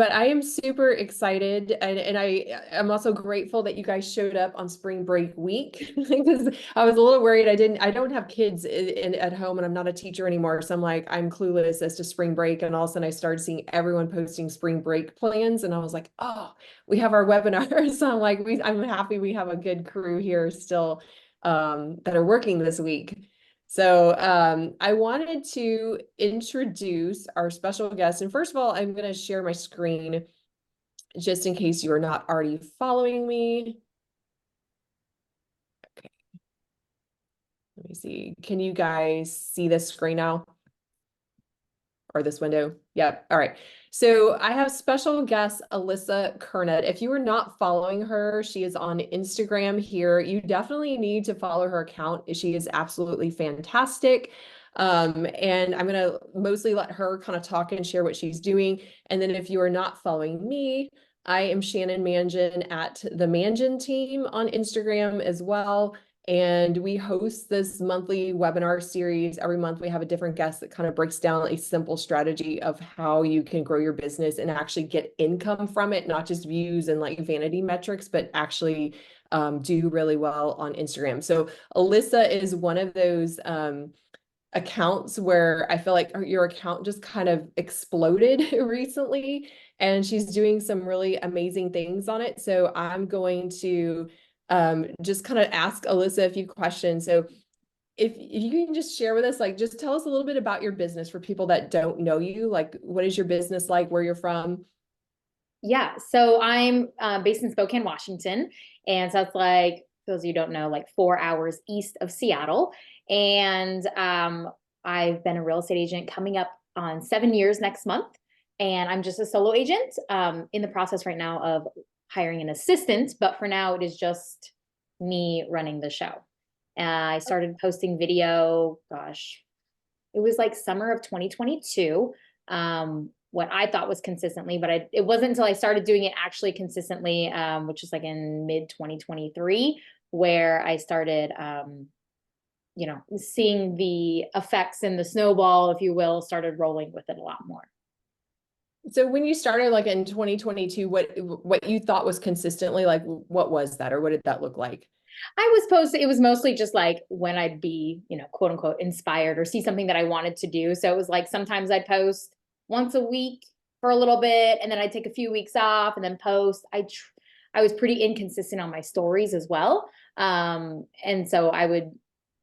But I am super excited, and I am also grateful that you guys showed up on spring break week because I was a little worried. I don't have kids at home, and I'm not a teacher anymore, so I'm clueless as to spring break. And all of a sudden, I started seeing everyone posting spring break plans, and I was like, oh, we have our webinar. So I'm happy we have a good crew here still that are working this week. So I wanted to introduce our special guest. And first of all, I'm going to share my screen just in case you are not already following me. Okay, let me see. Can you guys see this screen now? Or this window? Yep. All right. So I have special guest Alyssa Kernett. If you are not following her, she is on Instagram here. You definitely need to follow her account. She is absolutely fantastic. And I'm going to mostly let her kind of talk and share what she's doing. And then if you are not following me, I am Shannon Mangan at the Mangan team on Instagram as well. And we host this monthly webinar series. Every month we have a different guest that kind of breaks down a simple strategy of how you can grow your business and actually get income from it, not just views and like vanity metrics, but actually do really well on Instagram. So Alyssa is one of those accounts where I feel like your account just kind of exploded recently, and she's doing some really amazing things on it. So I'm going to just kind of ask Alyssa a few questions. So if you can just share with us, like, just tell us a little bit about your business for people that don't know you. Like, what is your business like, where you're from? Yeah, so I'm based in Spokane, Washington, and so it's like, for those of you who don't know, like 4 hours east of Seattle. And I've been a real estate agent coming up on 7 years next month, and I'm just a solo agent in the process right now of hiring an assistant, but for now it is just me running the show. I started posting video, gosh, it was like summer of 2022. What I thought was consistently, but it wasn't until I started doing it actually consistently, which is like in mid 2023, where I started, seeing the effects and the snowball, if you will, started rolling with it a lot more. So when you started like in 2022, what you thought was consistently, like, what was that, or what did that look like? I was posting, it was mostly just like when I'd be, quote unquote, inspired or see something that I wanted to do. So it was like sometimes I'd post once a week for a little bit, and then I'd take a few weeks off and then post. I was pretty inconsistent on my stories as well. And so I would,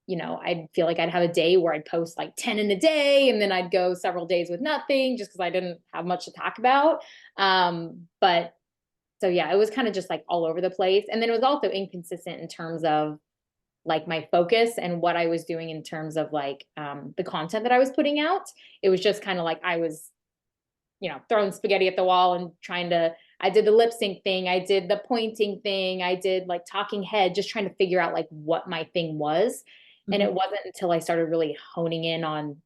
I'd feel like I'd have a day where I'd post like 10 in a day, and then I'd go several days with nothing just because I didn't have much to talk about. But so yeah, it was kind of just like all over the place. And then it was also inconsistent in terms of like my focus and what I was doing in terms of like the content that I was putting out. It was just kind of like I was, throwing spaghetti at the wall and I did the lip sync thing, I did the pointing thing, I did like talking head, just trying to figure out like what my thing was. And Mhm. it wasn't until I started really honing in on,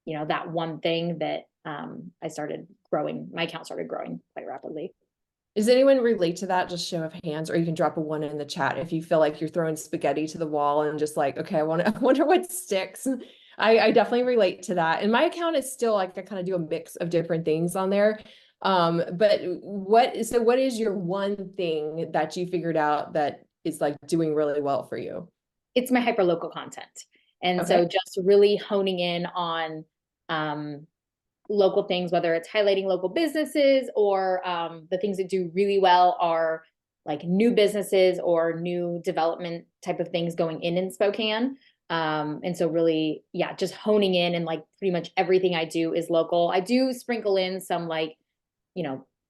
that one thing that my account started growing quite rapidly. Does anyone relate to that? Just show of hands, or you can drop a one in the chat if you feel like you're throwing spaghetti to the wall and just like, okay, I wonder what sticks. I definitely relate to that. And my account is still like I kind of do a mix of different things on there. But what is your one thing that you figured out that is like doing really well for you? It's my hyperlocal content. And Okay. so just really honing in on um, local things, whether it's highlighting local businesses or the things that do really well are like new businesses or new development type of things going in Spokane. And so really, yeah, just honing in, and like pretty much everything I do is local. I do sprinkle in some like,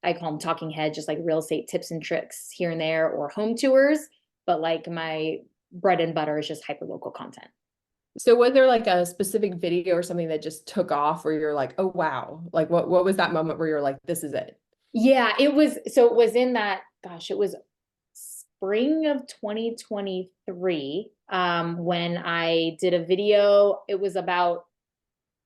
I call them talking head, just like real estate tips and tricks here and there or home tours. But like my bread and butter is just hyperlocal content. So was there like a specific video or something that just took off where you're like, oh wow, like what was that moment where you're like, this is it? Yeah, it was in that, gosh, it was spring of 2023 when I did a video. It was about,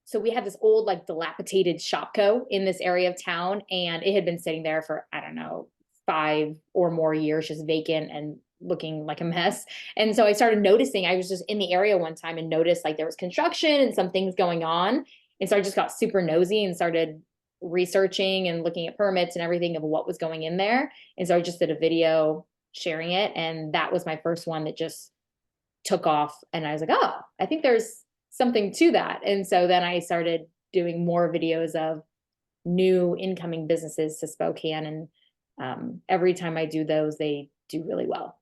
so we had this old like dilapidated Shopko in this area of town, and it had been sitting there for, I don't know, 5 or more years, just vacant and looking like a mess. And so I started noticing, I was just in the area one time and noticed like there was construction and some things going on. And so I just got super nosy and started researching and looking at permits and everything of what was going in there. And so I just did a video sharing it. And that was my first one that just took off. And I was like, oh, I think there's something to that. And so then I started doing more videos of new incoming businesses to Spokane. And every time I do those, they do really well.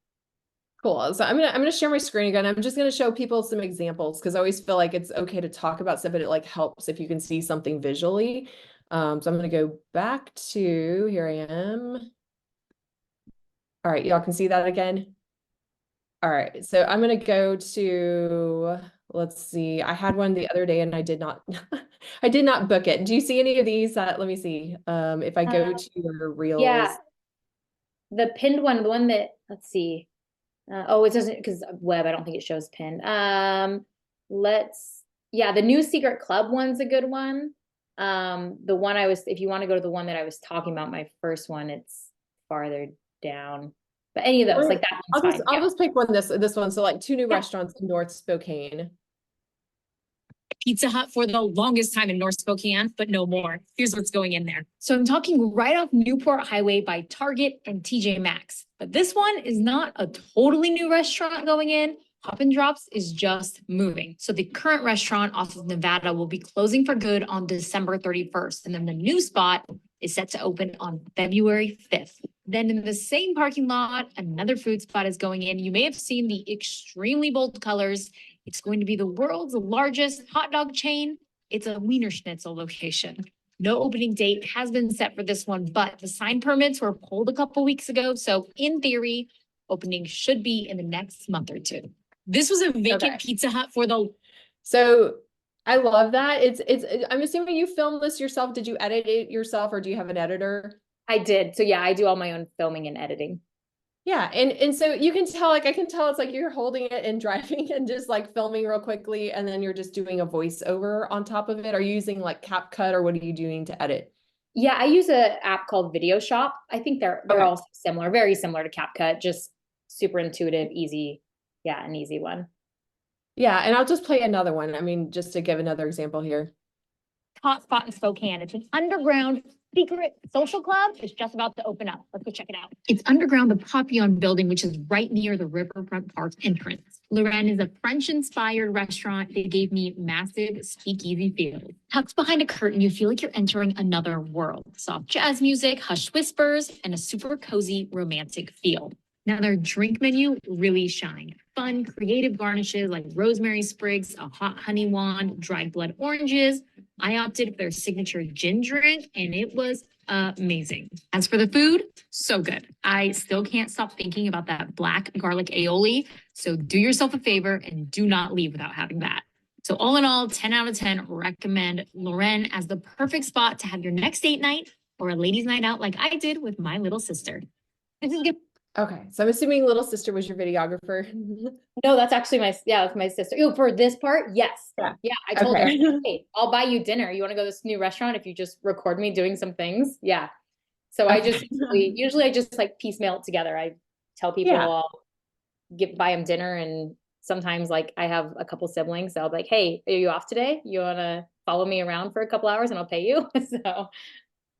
Cool. So I'm gonna share my screen again. I'm just gonna show people some examples because I always feel like it's okay to talk about stuff, but it like helps if you can see something visually. So I'm gonna go back to here I am. All right, y'all can see that again. All right, so I'm gonna go to, let's see. I had one the other day and I did not I did not book it. Do you see any of these? Let me see. If I go to your Yeah, reels. the pinned one, the one that, let's see. Oh, it doesn't, because web, I don't think it shows pinned. Yeah, the new secret club one's a good one. The one if you want to go to the one that I was talking about, my first one, it's farther down. But any of those, like that one's fine. I'll just pick one this one. So like 2 new Yeah. restaurants in North Spokane. Pizza Hut for the longest time in North Spokane, but no more. Here's what's going in there. So I'm talking right off Newport Highway by Target and TJ Maxx. But this one is not a totally new restaurant going in. Hop and Drops is just moving. So the current restaurant off of Nevada will be closing for good on December 31st. And then the new spot is set to open on February 5th. Then in the same parking lot, another food spot is going in. You may have seen the extremely bold colors. It's going to be the world's largest hot dog chain. It's a Wiener Schnitzel location. No opening date has been set for this one, but the sign permits were pulled a couple weeks ago. So in theory, opening should be in the next month or two. This was a vacant Pizza Hut for the... So I love that. I'm assuming you filmed this yourself. Did you edit it yourself or do you have an editor? I did. So yeah, I do all my own filming and editing. Yeah, and so you can tell, like I can tell it's like you're holding it and driving and just like filming real quickly, and then you're just doing a voiceover on top of it. Are you using like CapCut or what are you doing to edit? Yeah, I use an app called Video Shop. I think they're all similar, very similar to CapCut, just super intuitive, easy. Yeah, an easy one. Yeah, and I'll just play another one. I mean, just to give another example here. Hot spot in Spokane. It's an underground secret social club. It's just about to open up. Let's go check it out. It's underground, the Papillon building, which is right near the Riverfront Park entrance. Lorraine is a French-inspired restaurant that gave me massive speakeasy feels. Tucked behind a curtain, you feel like you're entering another world. Soft jazz music, hushed whispers, and a super cozy romantic feel. Now their drink menu really shined. Fun, creative garnishes like rosemary sprigs, a hot honey wand, dried blood oranges. I opted for their signature gin drink, and it was amazing. As for the food, so good. I still can't stop thinking about that black garlic aioli. So do yourself a favor and do not leave without having that. So all in all, 10 out of 10, recommend Lorraine as the perfect spot to have your next date night or a ladies' night out like I did with my little sister. This is good. Okay, so I'm assuming little sister was your videographer. No, that's actually that's my sister. Oh, for this part, yes. Yeah, I told her, hey, I'll buy you dinner. You want to go to this new restaurant if you just record me doing some things? Yeah. So I just usually I just like piecemeal it together. I tell people I'll buy them dinner, and sometimes like I have a couple siblings, so I'll be like, hey, are you off today? You want to follow me around for a couple hours and I'll pay you? So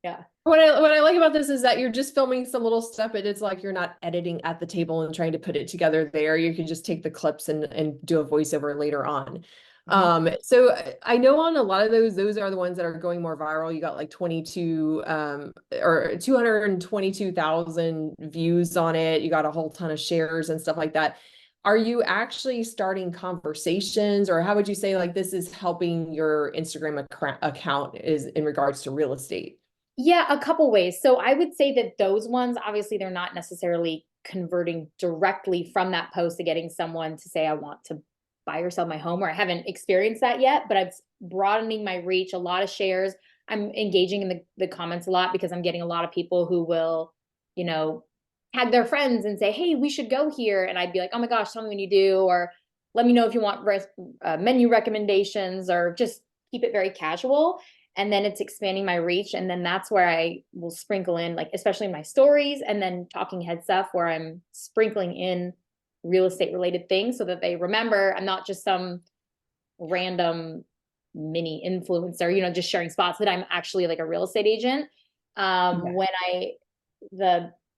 yeah. What I like about this is that you're just filming some little stuff, but it's like you're not editing at the table and trying to put it together there. You can just take the clips and do a voiceover later on. So I know on a lot of those are the ones that are going more viral. You got like 22 or 222,000 views on it. You got a whole ton of shares and stuff like that. Are you actually starting conversations, or how would you say like this is helping your Instagram account is in regards to real estate? Yeah, a couple ways. So I would say that those ones, obviously, they're not necessarily converting directly from that post to getting someone to say, I want to buy or sell my home, or I haven't experienced that yet, but I'm broadening my reach, a lot of shares. I'm engaging in the comments a lot because I'm getting a lot of people who will, tag their friends and say, hey, we should go here. And I'd be like, oh my gosh, tell me when you do, or let me know if you want menu recommendations, or just keep it very casual. And then it's expanding my reach. And then that's where I will sprinkle in, like, especially in my stories, and then talking head stuff where I'm sprinkling in real estate related things so that they remember I'm not just some random mini influencer, you know, just sharing spots, that I'm actually like a real estate agent. When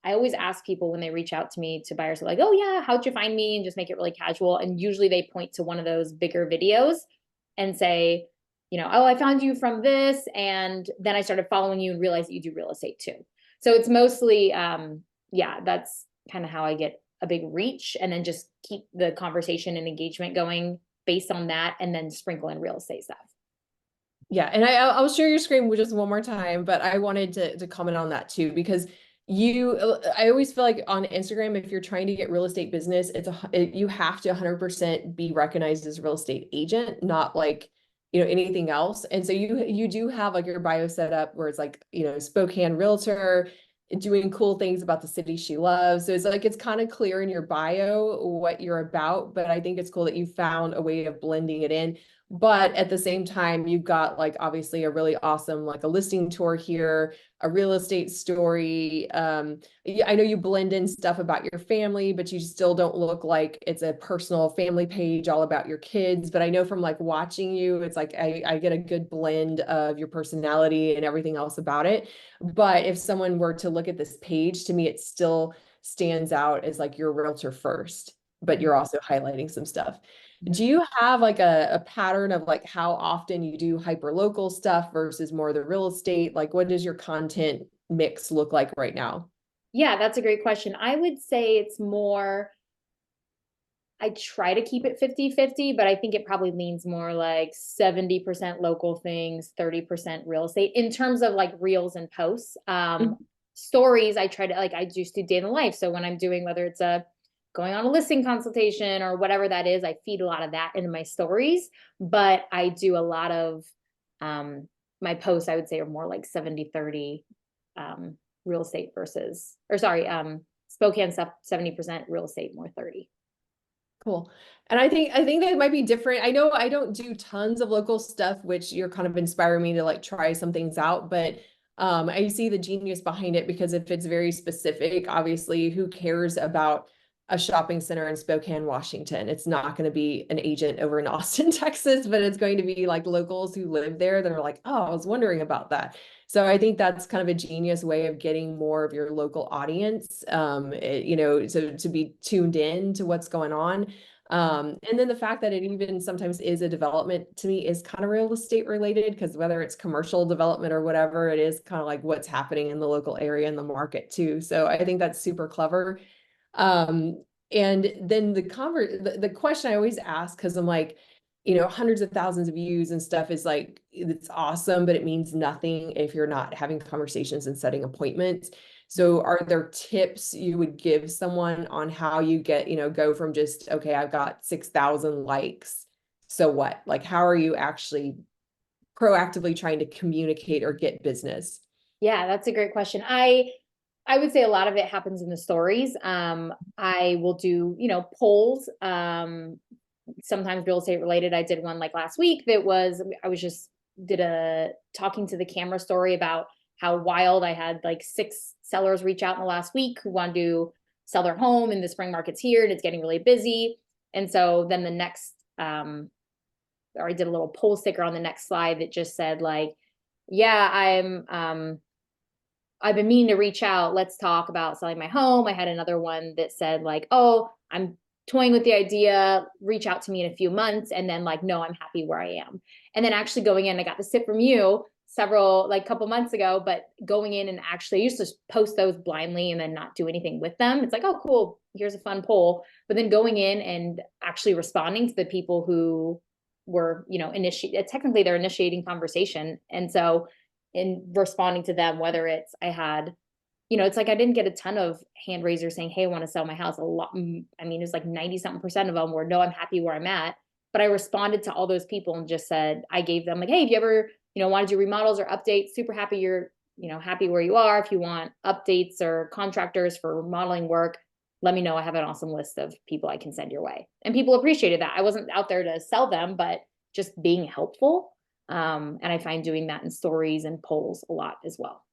I always ask people when they reach out to me to buy or sell, like, oh yeah, how'd you find me? And just make it really casual. And usually they point to one of those bigger videos and say, you know, oh, I found you from this. And then I started following you and realized that you do real estate too. So it's mostly, yeah, that's kind of how I get a big reach, and then just keep the conversation and engagement going based on that, and then sprinkle in real estate stuff. Yeah, and I'll share your screen just one more time, but I wanted to comment on that too, because I always feel like on Instagram, if you're trying to get real estate business, you have to 100% be recognized as a real estate agent, not like, anything else. And so you do have like your bio set up where it's like, Spokane realtor, doing cool things about the city she loves. So it's like, it's kind of clear in your bio what you're about, but I think it's cool that you found a way of blending it in. But at the same time, you've got like obviously a really awesome, like a listing tour here, a real estate story. I know you blend in stuff about your family, but you still don't look like it's a personal family page all about your kids. But I know from like watching you, it's like I get a good blend of your personality and everything else about it. But if someone were to look at this page, to me, it still stands out as like you're a realtor first, but you're also highlighting some stuff. Do you have like a pattern of like how often you do hyper local stuff versus more the real estate? Like, what does your content mix look like right now? Yeah, that's a great question. I would say it's more, I try to keep it 50-50, but I think it probably leans more like 70% local things, 30% real estate in terms of like reels and posts. Stories, I try to, like, I just do day in the life. So when I'm doing, whether it's going on a listing consultation or whatever that is, I feed a lot of that into my stories. But I do a lot of my posts, I would say, are more like 70-30 real estate versus, or sorry, Spokane stuff, 70% real estate, more 30. Cool. And I think that might be different. I know I don't do tons of local stuff, which you're kind of inspiring me to like try some things out, but I see the genius behind it, because if it's very specific, obviously, who cares about a shopping center in Spokane, Washington? It's not going to be an agent over in Austin, Texas, but it's going to be like locals who live there that are like, oh, I was wondering about that. So I think that's kind of a genius way of getting more of your local audience, so to be tuned in to what's going on. And then the fact that it even sometimes is a development, to me, is kind of real estate related, because whether it's commercial development or whatever, it is kind of like what's happening in the local area and the market too. So I think that's super clever. And then the question I always ask, because I'm like, hundreds of thousands of views and stuff is like, it's awesome, but it means nothing if you're not having conversations and setting appointments. So are there tips you would give someone on how you go from just, okay, I've got 6,000 likes. So what? Like, how are you actually proactively trying to communicate or get business? Yeah, that's a great question. I would say a lot of it happens in the stories. I will do, polls, sometimes real estate related. I did one like last week that was, did a talking to the camera story about how wild. I had like 6 sellers reach out in the last week who want to sell their home, and the spring market's here and it's getting really busy. And so then the next, or I did a little poll sticker on the next slide that just said like, yeah, I've been meaning to reach out. Let's talk about selling my home. I had another one that said like, oh, I'm toying with the idea, reach out to me in a few months. And then like, no, I'm happy where I am. And then actually going in, I got the tip from you couple months ago, but going in and actually, I used to post those blindly and then not do anything with them. It's like, oh, cool, here's a fun poll. But then going in and actually responding to the people who were, technically they're initiating conversation. And so in responding to them, whether it's it's like I didn't get a ton of hand raisers saying, hey, I want to sell my house. A lot, I mean, it was like 90-something% of them were, no, I'm happy where I'm at. But I responded to all those people and just said, I gave them like, hey, if you ever, want to do remodels or updates, super happy you're, happy where you are. If you want updates or contractors for remodeling work, let me know. I have an awesome list of people I can send your way. And people appreciated that. I wasn't out there to sell them, but just being helpful. And I find doing that in stories and polls a lot as well.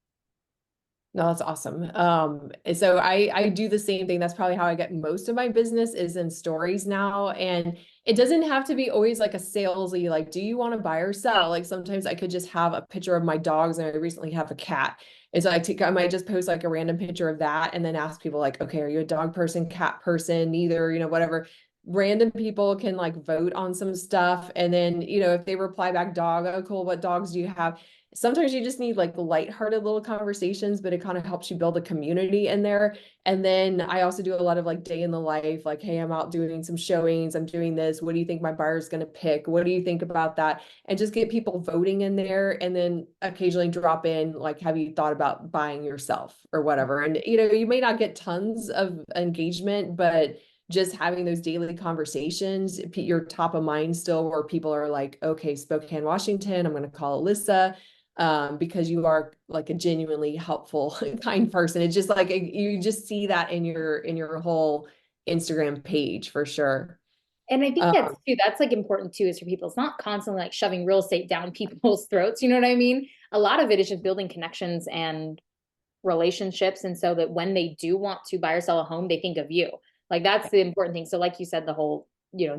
No, that's awesome. And so I do the same thing. That's probably how I get most of my business is in stories now. And it doesn't have to be always like a salesy, like, do you want to buy or sell? Like sometimes I could just have a picture of my dogs, and I recently have a cat. And so I might just post like a random picture of that and then ask people like, okay, are you a dog person, cat person, neither, whatever. Random people can like vote on some stuff. And then, if they reply back dog, oh cool, what dogs do you have? Sometimes you just need like lighthearted little conversations, but it kind of helps you build a community in there. And then I also do a lot of like day in the life, like, hey, I'm out doing some showings, I'm doing this. What do you think my buyer's going to pick? What do you think about that? And just get people voting in there, and then occasionally drop in, like, have you thought about buying yourself or whatever? And you may not get tons of engagement, but just having those daily conversations, you're top of mind still, where people are like, okay, Spokane, Washington, I'm going to call Alyssa, because you are like a genuinely helpful, kind person. It's just like you just see that in your whole Instagram page for sure. And I think Um, that's like important too, is for people. It's not constantly like shoving real estate down people's throats. You know what I mean? A lot of it is just building connections and relationships. And so that when they do want to buy or sell a home, they think of you. Like that's the important thing. So like you said, the whole,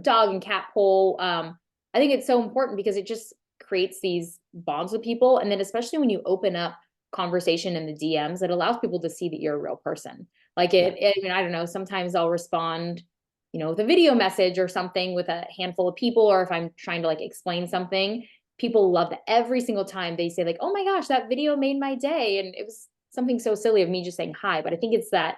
dog and cat poll. I think it's so important because it just creates these bonds with people. And then especially when you open up conversation in the DMs, it allows people to see that you're a real person. Like I mean, I don't know, sometimes I'll respond, with a video message or something with a handful of people, or if I'm trying to like explain something, people love that every single time they say like, oh my gosh, that video made my day. And it was something so silly of me just saying hi. But I think it's that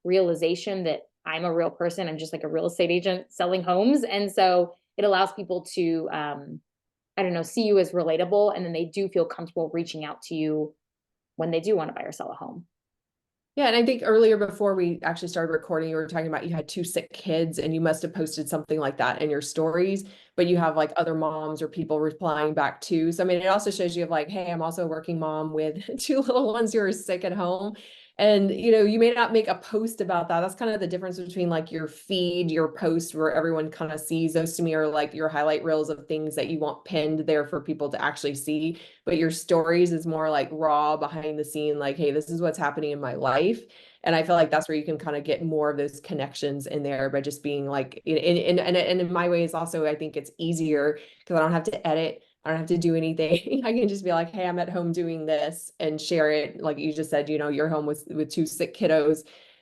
realization that I'm a real person. I'm just like a real estate agent selling homes. And so it allows people to, I don't know, see you as relatable. And then they do feel comfortable reaching out to you when they do want to buy or sell a home. Yeah, and I think earlier before we actually started recording, you were talking about you had two sick kids, and you must have posted something like that in your stories, but you have like other moms or people replying back too. So I mean, it also shows you have like, hey, I'm also a working mom with two little ones who are sick at home. And you may not make a post about that. That's kind of the difference between like your feed, your post where everyone kind of sees. Those to me are like your highlight reels of things that you want pinned there for people to actually see. But your stories is more like raw, behind the scene, like, hey, this is what's happening in my life. And I feel like that's where you can kind of get more of those connections in there by just being like, and in my ways also, I think it's easier because I don't have to edit. I don't have to do anything. I can just be like, hey, I'm at home doing this, and share it. Like you just said, you're home with two sick kiddos.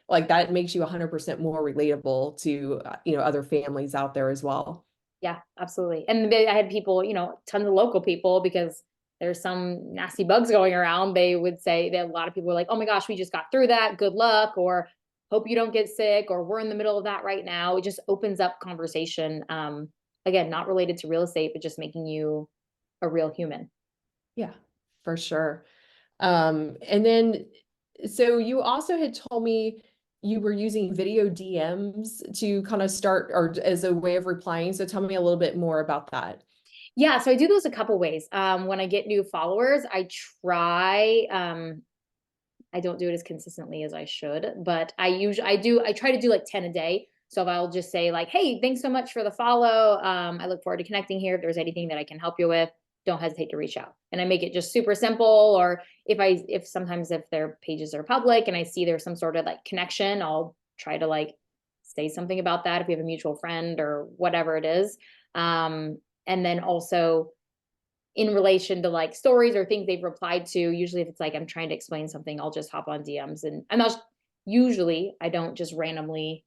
Like that makes you 100% more relatable to, other families out there as well. Yeah, absolutely. And I had people, tons of local people, because there's some nasty bugs going around. They would say that a lot of people were like, oh my gosh, we just got through that. Good luck. Or hope you don't get sick. Or we're in the middle of that right now. It just opens up conversation. Again, not related to real estate, but just making you a real human. Yeah, for sure. And then, so you also had told me you were using video DMs to kind of start, or as a way of replying. So tell me a little bit more about that. Yeah, so I do those a couple ways. When I get new followers, I try, I don't do it as consistently as I should, but I try to do like 10 a day. So if I'll just say like, hey, thanks so much for the follow. I look forward to connecting here. If there's anything that I can help you with, don't hesitate to reach out. And I make it just super simple. Or if sometimes if their pages are public and I see there's some sort of like connection, I'll try to like say something about that if we have a mutual friend or whatever it is. And then also in relation to like stories or things they've replied to, usually if it's like I'm trying to explain something, I'll just hop on DMs, and I'm not usually, I don't just randomly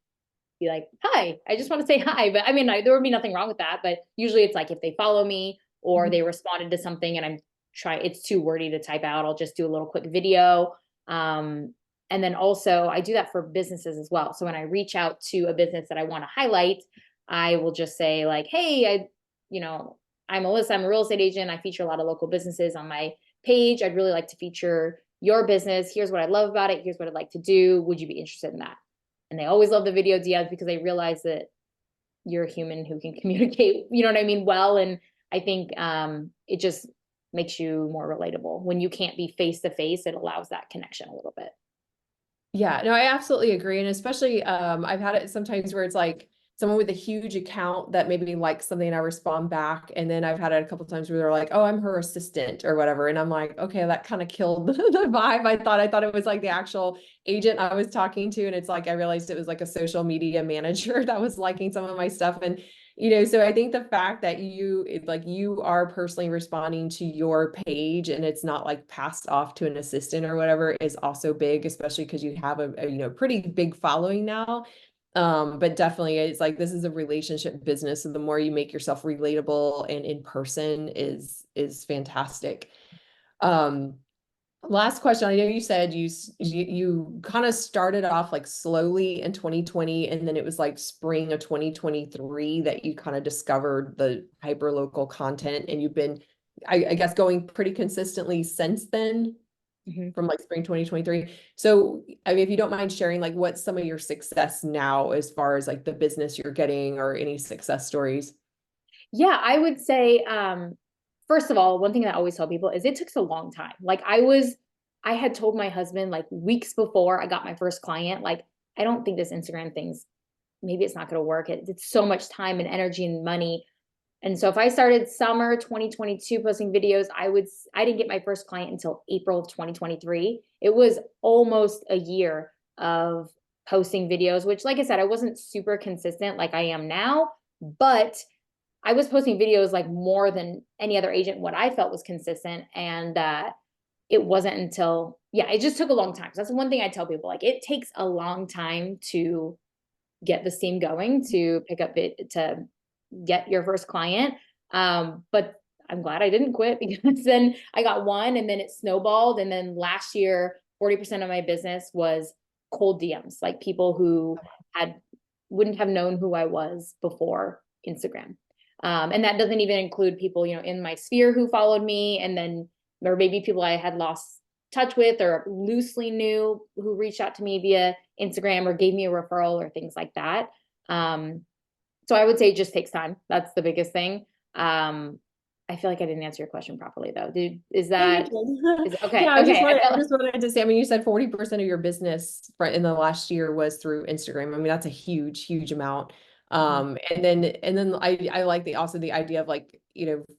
be like, hi, I just want to say hi. But I mean, there would be nothing wrong with that. But usually it's like if they follow me or they responded to something and it's too wordy to type out, I'll just do a little quick video. And then also I do that for businesses as well. So when I reach out to a business that I want to highlight, I will just say like, hey, I'm Alyssa, I'm a real estate agent. I feature a lot of local businesses on my page. I'd really like to feature your business. Here's what I love about it. Here's what I'd like to do. Would you be interested in that? And they always love the video DMs because they realize that you're a human who can communicate, you know what I mean, well. And I think it just makes you more relatable. When you can't be face to face, it allows that connection a little bit. Yeah, no, I absolutely agree. And especially, I've had it sometimes where it's like, someone with a huge account that maybe likes something and I respond back. And then I've had it a couple of times where they're like, oh, I'm her assistant or whatever. And I'm like, okay, that kind of killed the vibe. I thought it was like the actual agent I was talking to. And it's like, I realized it was like a social media manager that was liking some of my stuff. And, so I think the fact that you are personally responding to your page and it's not like passed off to an assistant or whatever is also big, especially because you have a pretty big following now. But definitely it's like, this is a relationship business. So the more you make yourself relatable and in person is fantastic. Um, Last question. I know you said you kind of started off like slowly in 2020, and then it was like spring of 2023 that you kind of discovered the hyperlocal content, and you've been, I guess, going pretty consistently since then. From like spring 2023. So, I mean, if you don't mind sharing, like, what's some of your success now as far as like the business you're getting or any success stories? Yeah, I would say, first of all, one thing that I always tell people is it took a long time. Like I had told my husband like weeks before I got my first client, like, I don't think this Instagram thing's, maybe it's not going to work. It's so much time and energy and money. And so if I started summer 2022 posting videos, I didn't get my first client until April of 2023. It was almost a year of posting videos, which, like I said, I wasn't super consistent like I am now, but I was posting videos like more than any other agent, what I felt was consistent. And it wasn't until, yeah, it just took a long time. So that's one thing I tell people, like, it takes a long time to get the steam going, to pick up it, to get your first client. But I'm glad I didn't quit, because then I got one and then it snowballed. And then last year, 40% of my business was cold DMs, like people who wouldn't have known who I was before Instagram. And that doesn't even include people, in my sphere who followed me, and then, or maybe people I had lost touch with or loosely knew who reached out to me via Instagram or gave me a referral or things like that. So I would say it just takes time. That's the biggest thing. I feel like I didn't answer your question properly though. Is that okay? Yeah, Okay. I just wanted to say, I mean, you said 40% of your business in the last year was through Instagram. I mean, that's a huge, huge amount. And then I like also the idea of like,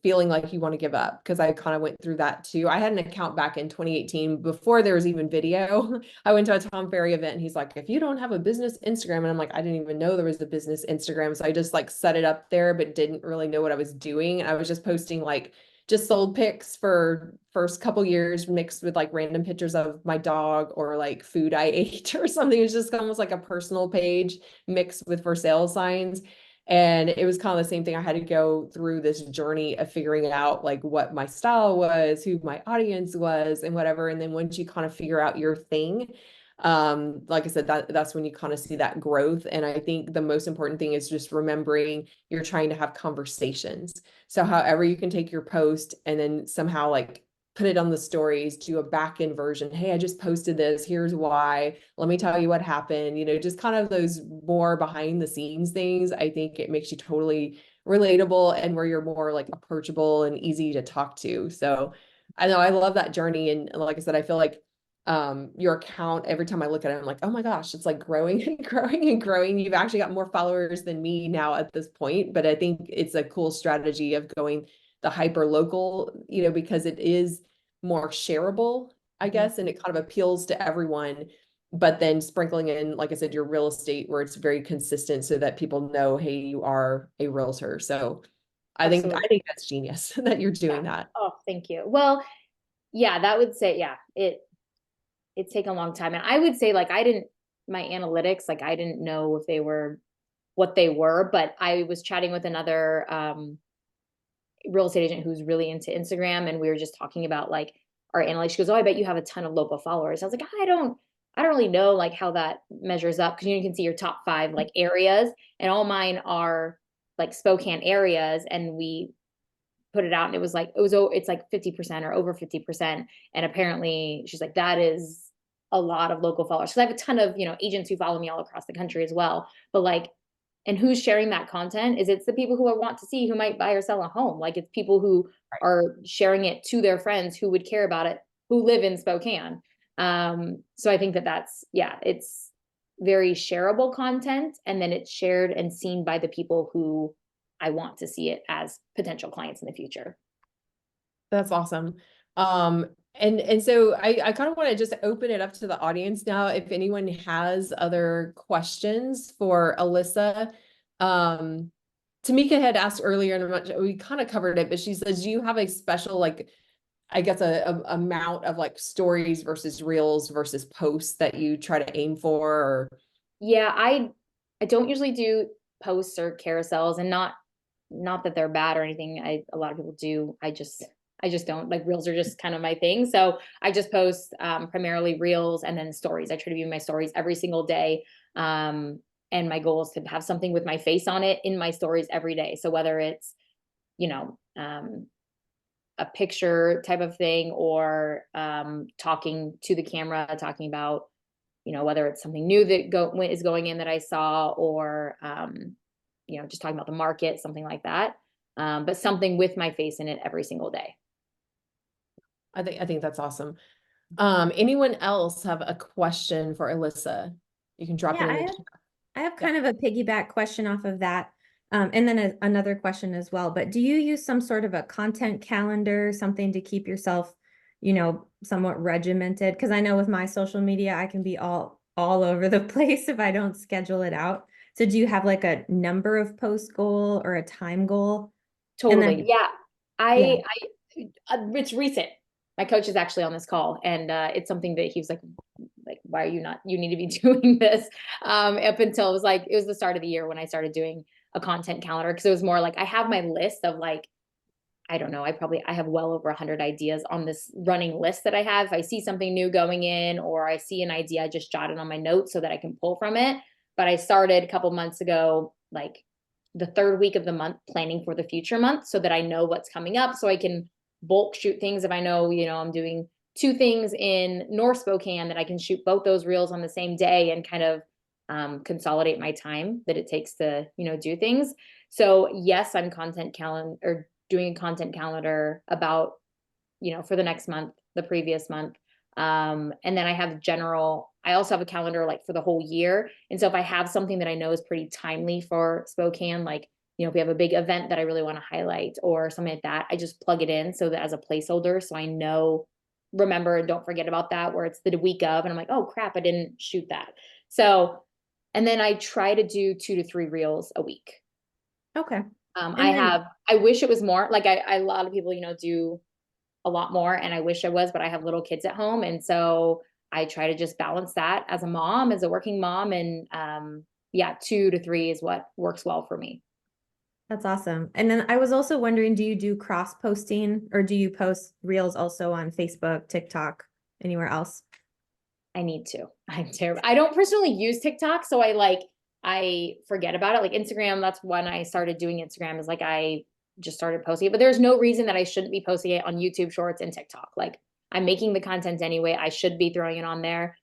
feeling like you want to give up, because I kind of went through that too. I had an account back in 2018 before there was even video. I went to a Tom Ferry event and he's like, if you don't have a business Instagram, and I'm like, I didn't even know there was a business Instagram. So I just like set it up there, but didn't really know what I was doing. I was just posting like just sold pics for first couple years mixed with like random pictures of my dog or like food I ate or something. It was just almost like a personal page mixed with for sale signs. And it was kind of the same thing. I had to go through this journey of figuring out like what my style was, who my audience was, and whatever. And then once you kind of figure out your thing, like I said, that's when you kind of see that growth. And I think the most important thing is just remembering you're trying to have conversations. So however you can take your post and then somehow like put it on the stories, do a back end version. Hey, I just posted this. Here's why. Let me tell you what happened. Just kind of those more behind the scenes things. I think it makes you totally relatable and where you're more like approachable and easy to talk to. So I know I love that journey. And like I said, I feel like your account, every time I look at it, I'm like, oh my gosh, it's like growing and growing and growing. You've actually got more followers than me now at this point, but I think it's a cool strategy of going the hyper local, because it is more shareable, I guess, and it kind of appeals to everyone. But then sprinkling in, like I said, your real estate where it's very consistent so that people know, hey, you are a realtor. So I think that's genius that you're doing that. Oh, thank you. Well, yeah, that would say, yeah, it's taken a long time. And I would say like my analytics, like I didn't know if they were what they were, but I was chatting with another real estate agent who's really into Instagram, and we were just talking about like our analytics. She goes, "Oh, I bet you have a ton of local followers." I was like, I don't really know like how that measures up, because you can see your top 5 like areas, and all mine are like Spokane areas, and we put it out and it's like 50% or over 50%. And apparently she's like, that is a lot of local followers. Because I have a ton of, agents who follow me all across the country as well. But like, and who's sharing that content? It's the people who I want to see, who might buy or sell a home. Like, it's people who are sharing it to their friends who would care about it, who live in Spokane. So I think that's, yeah, it's very shareable content, and then it's shared and seen by the people who I want to see it as potential clients in the future. That's awesome. And so I kind of want to just open it up to the audience now. If anyone has other questions for Alyssa, Tamika had asked earlier, and I'm not, we kind of covered it, but she says, do you have a special, like, I guess a amount of like stories versus reels versus posts that you try to aim for? Or... Yeah, I don't usually do posts or carousels, and not that they're bad or anything. A lot of people do. I just don't like. Reels are just kind of my thing. So I just post primarily reels and then stories. I try to view my stories every single day. And my goal is to have something with my face on it in my stories every day. So whether it's, you know, a picture type of thing, or talking to the camera, talking about, you know, whether it's something new that is going in that I saw, or you know, just talking about the market, something like that. But something with my face in it every single day. I think that's awesome. Anyone else have a question for Alyssa? You can drop it in the chat. I have kind of a piggyback question off of that. And then another question as well. But do you use some sort of a content calendar, something to keep yourself, you know, somewhat regimented? Because I know with my social media, I can be all over the place if I don't schedule it out. So do you have like a number of post goal or a time goal? Totally. Then, Yeah. It's recent. My coach is actually on this call, and it's something that he was like, why are you not, you need to be doing this. Up until it was the start of the year when I started doing a content calendar. Cause it was more like, I have my list of like, I don't know, I have well over 100 ideas on this running list that I have. If I see something new going in, or I see an idea, I just jot it on my notes so that I can pull from it. But I started a couple months ago, like the third week of the month, planning for the future month so that I know what's coming up, so I can bulk shoot things. If I know, you know, I'm doing 2 things in North Spokane, that I can shoot both those reels on the same day and kind of consolidate my time that it takes to, you know, do things. So yes, I'm doing a content calendar about, you know, for the next month, the previous month. And then I also have a calendar like for the whole year. And so if I have something that I know is pretty timely for Spokane, like, you know, if we have a big event that I really want to highlight or something like that, I just plug it in so that as a placeholder, so I know, remember, and don't forget about that, where it's the week of, and I'm like, oh crap, I didn't shoot that. So, and then I try to do 2 to 3 reels a week. okay. I wish it was more, like a lot of people, you know, do a lot more, and I wish I was, but I have little kids at home. And so I try to just balance that as a mom, as a working mom. And yeah, 2 to 3 is what works well for me. That's awesome. And then I was also wondering, do you do cross posting, or do you post reels also on Facebook, TikTok, anywhere else? I need to. I'm terrible. I don't personally use TikTok, so I forget about it. Like Instagram, that's when I started doing Instagram, is like I just started posting it. But there's no reason that I shouldn't be posting it on YouTube Shorts and TikTok. Like, I'm making the content anyway. I should be throwing it on there.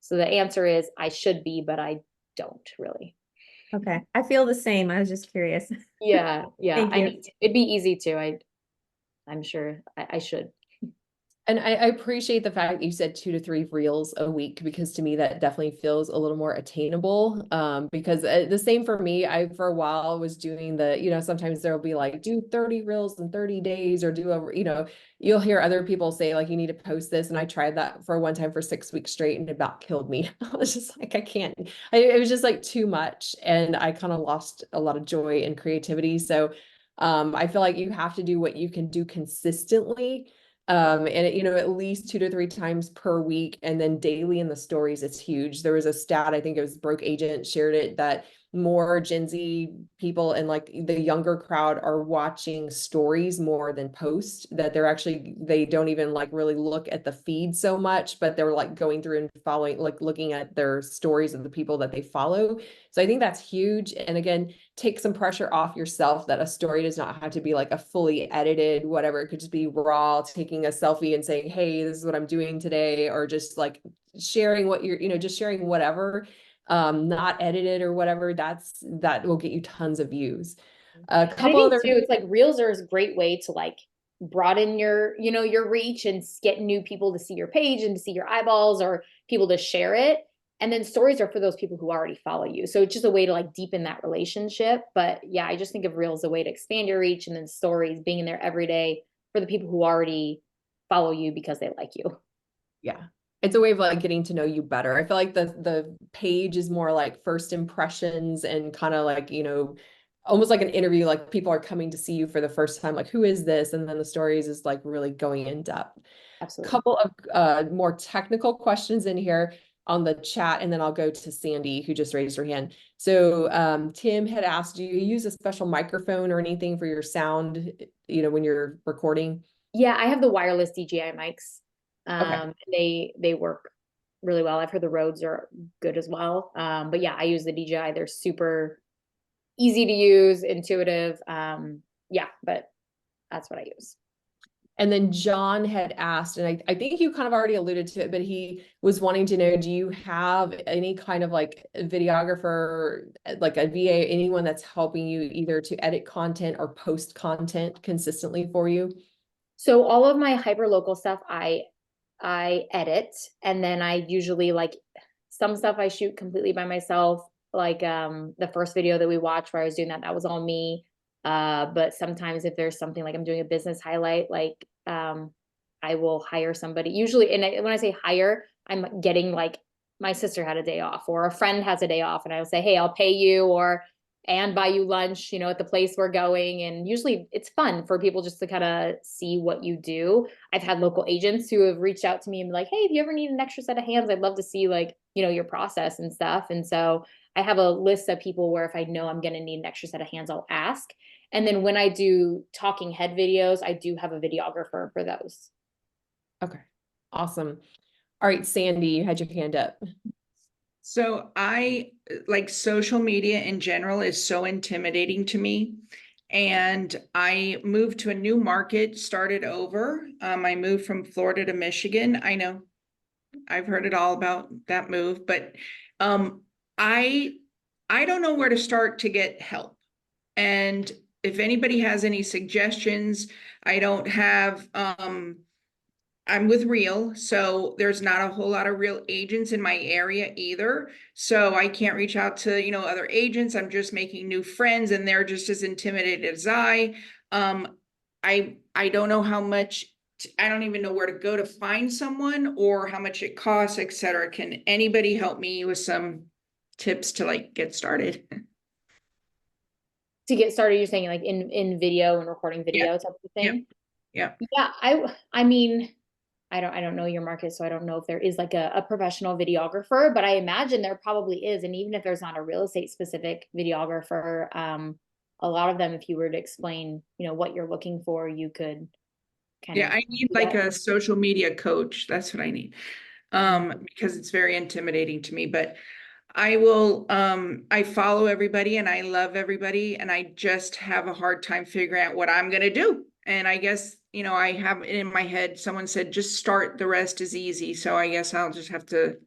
So the answer is I should be, but I don't really. Okay. I feel the same. I was just curious. Yeah. Thank I you. need to. It'd be easy too. I'm sure I should. And I appreciate the fact that you said 2 to 3 reels a week, because to me that definitely feels a little more attainable. Because the same for me, I for a while was doing the, you know, sometimes there'll be like, do 30 reels in 30 days, or do a, you know, you'll hear other people say like, you need to post this. And I tried that for one time for 6 weeks straight, and it about killed me. I was just like, I can't, it was just like too much. And I kind of lost a lot of joy and creativity. So I feel like you have to do what you can do consistently. And you know, at least 2 to 3 times per week, and then daily in the stories, it's huge. There was a stat, I think it was Broke Agent shared it, that more Gen Z people and like the younger crowd are watching stories more than post, that they don't even like really look at the feed so much, but they're like going through and following, like looking at their stories of the people that they follow. So I think that's huge. And again, take some pressure off yourself, that a story does not have to be like a fully edited, whatever. It could just be raw, taking a selfie and saying, hey, this is what I'm doing today, or just like sharing what you're, you know, just sharing whatever, not edited or whatever. That will get you tons of views. A couple other too, it's like reels are a great way to like broaden your, you know, your reach, and get new people to see your page and to see your eyeballs, or people to share it. And then stories are for those people who already follow you. So it's just a way to like deepen that relationship. But yeah, I just think of reels as a way to expand your reach, and then stories being in there every day for the people who already follow you because they like you. Yeah. It's a way of like getting to know you better. I feel like the page is more like first impressions and kind of like, you know, almost like an interview, like people are coming to see you for the first time, like who is this? And then the stories is like really going in depth. Absolutely. Couple of more technical questions in here on the chat, and then I'll go to Sandy, who just raised her hand. So Tim had asked, do you use a special microphone or anything for your sound, you know, when you're recording? Yeah, I have the wireless DJI mics. Okay. They work really well. I've heard the Rhodes are good as well. But yeah, I use the DJI. They're super easy to use, intuitive. Yeah, but that's what I use. And then John had asked, and I think you kind of already alluded to it, but he was wanting to know, do you have any kind of like videographer, like a VA, anyone that's helping you either to edit content or post content consistently for you? So all of my hyperlocal stuff, I edit, and then I usually like some stuff I shoot completely by myself. Like the first video that we watched where I was doing that, that was all me. But sometimes if there's something like I'm doing a business highlight, like I will hire somebody. Usually, and when I say hire, I'm getting like my sister had a day off or a friend has a day off, and I will say, hey, I'll pay you or and buy you lunch, you know, at the place we're going. And usually it's fun for people just to kind of see what you do. I've had local agents who have reached out to me and be like, hey, if you ever need an extra set of hands, I'd love to see like, you know, your process and stuff. And so I have a list of people where if I know I'm going to need an extra set of hands, I'll ask. And then when I do talking head videos, I do have a videographer for those. Okay, awesome. All right, Sandy, you had your hand up. So I like social media in general is so intimidating to me. And I moved to a new market, started over. I moved from Florida to Michigan. I know I've heard it all about that move, but um, I I don't know where to start to get help. And if anybody has any suggestions, I don't have I'm with Real, so there's not a whole lot of real agents in my area either. So I can't reach out to, you know, other agents. I'm just making new friends and they're just as intimidated as I. I don't know how much, I don't even know where to go to find someone or how much it costs, etc. Can anybody help me with some tips to like get started? To get started, you're saying like in video and recording video Yeah. type of thing? Yeah. Yeah, I mean, I don't know your market, so I don't know if there is like a professional videographer, but I imagine there probably is. And even if there's not a real estate specific videographer, a lot of them, if you were to explain, you know, what you're looking for, you could kind Yeah, of I need do like that. a social media coach. That's what I need. Because it's very intimidating to me. But I follow everybody and I love everybody and I just have a hard time figuring out what I'm gonna do. And I guess, you know, I have it in my head, someone said, just start, the rest is easy. So I guess I'll just have to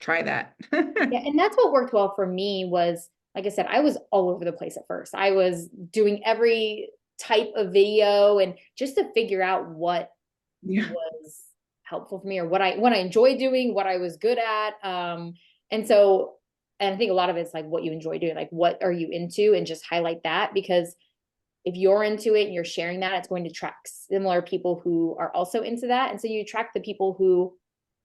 try that. Yeah, and that's what worked well for me was, like I said, I was all over the place at first. I was doing every type of video and just to figure out what Yeah. was helpful for me or what I enjoy doing, what I was good at. And so, and I think a lot of it's like what you enjoy doing, like what are you into, and just highlight that because if you're into it and you're sharing that, it's going to attract similar people who are also into that. And so you attract the people who,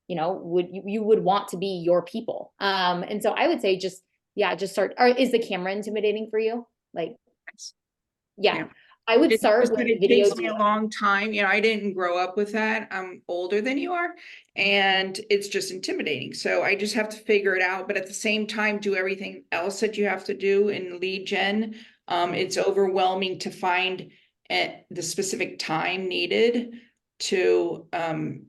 you know, you would want to be your people. And so I would say just, yeah, just start. Or is the camera intimidating for you? Like, yeah, Yeah. I would It's start just with that it video. takes me a long time. You know, I didn't grow up with that. I'm older than you are, and it's just intimidating. So I just have to figure it out. But at the same time, do everything else that you have to do in lead gen. It's overwhelming to find at the specific time needed to,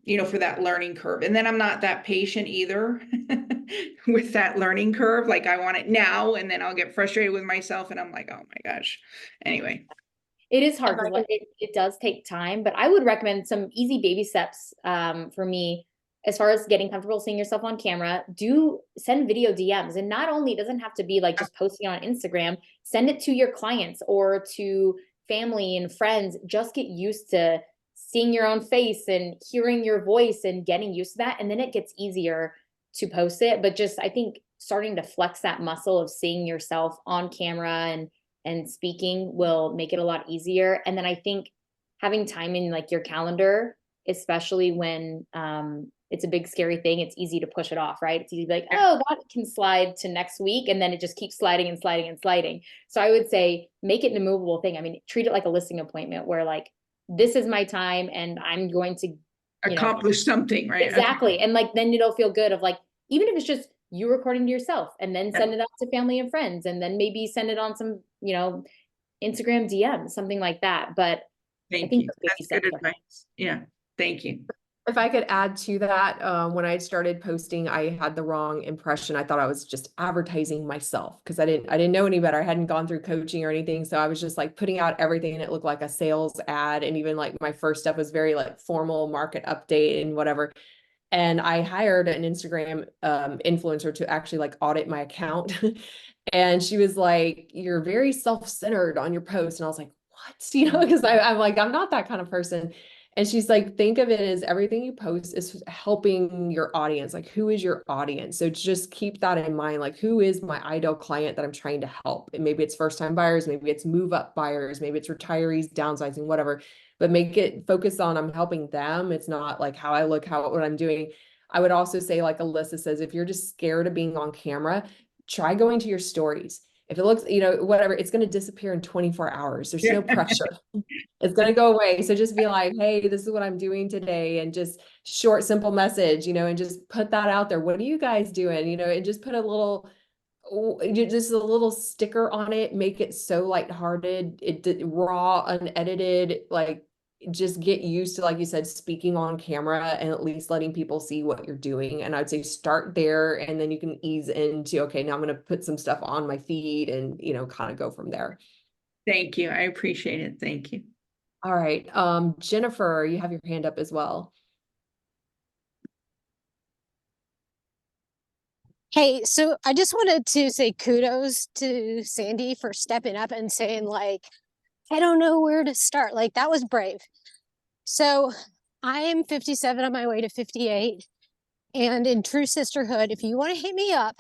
you know, for that learning curve. And then I'm not that patient either with that learning curve. Like I want it now, and then I'll get frustrated with myself, and I'm like, oh my gosh. Anyway. It is hard because it does take time, but I would recommend some easy baby steps for me as far as getting comfortable seeing yourself on camera. Do send video DMs, and not only it doesn't have to be like just posting on Instagram, send it to your clients or to family and friends. Just get used to seeing your own face and hearing your voice and getting used to that, and then it gets easier to post it, but just, I think starting to flex that muscle of seeing yourself on camera and speaking will make it a lot easier. And then I think having time in like your calendar, especially when it's a big scary thing, it's easy to push it off, right? It's easy to be like, oh, that can slide to next week, and then it just keeps sliding and sliding and sliding. So I would say make it an immovable thing. I mean, treat it like a listing appointment where like, this is my time and I'm going to, accomplish something, right? Exactly. And like, then it'll feel good of like, even if it's just you recording to yourself and then send it out to family and friends, and then maybe send it on some, Instagram DM, something like that. But I Thank think you. those baby That's steps good are- advice. Yeah, thank you. If I could add to that, when I started posting, I had the wrong impression. I thought I was just advertising myself because I didn't know any better. I hadn't gone through coaching or anything. So I was just like putting out everything and it looked like a sales ad. And even like my first step was very like formal market update and whatever. And I hired an Instagram influencer to actually like audit my account. And she was like, "You're very self-centered on your post." And I was like, "What?" Because I'm like, I'm not that kind of person. And she's like, think of it as everything you post is helping your audience. Like, who is your audience? So just keep that in mind. Like, who is my ideal client that I'm trying to help? And maybe it's first-time buyers, maybe it's move-up buyers, maybe it's retirees, downsizing, whatever. But make it focus on I'm helping them. It's not like how I look, what I'm doing. I would also say, like Alyssa says, if you're just scared of being on camera, try going to your stories. If it looks, whatever, it's going to disappear in 24 hours. There's no pressure. It's going to go away. So just be like, hey, this is what I'm doing today. And just short, simple message, and just put that out there. What are you guys doing? And just put just a little sticker on it, make it so lighthearted, raw, unedited, like just get used to, like you said, speaking on camera and at least letting people see what you're doing. And I'd say start there and then you can ease into, okay, now I'm going to put some stuff on my feed and, kind of go from there. Thank you. I appreciate it. Thank you. All right. Jennifer, you have your hand up as well. Hey, so I just wanted to say kudos to Sandy for stepping up and saying, like, I don't know where to start. Like, that was brave. So I am 57 on my way to 58. And in true sisterhood, if you want to hit me up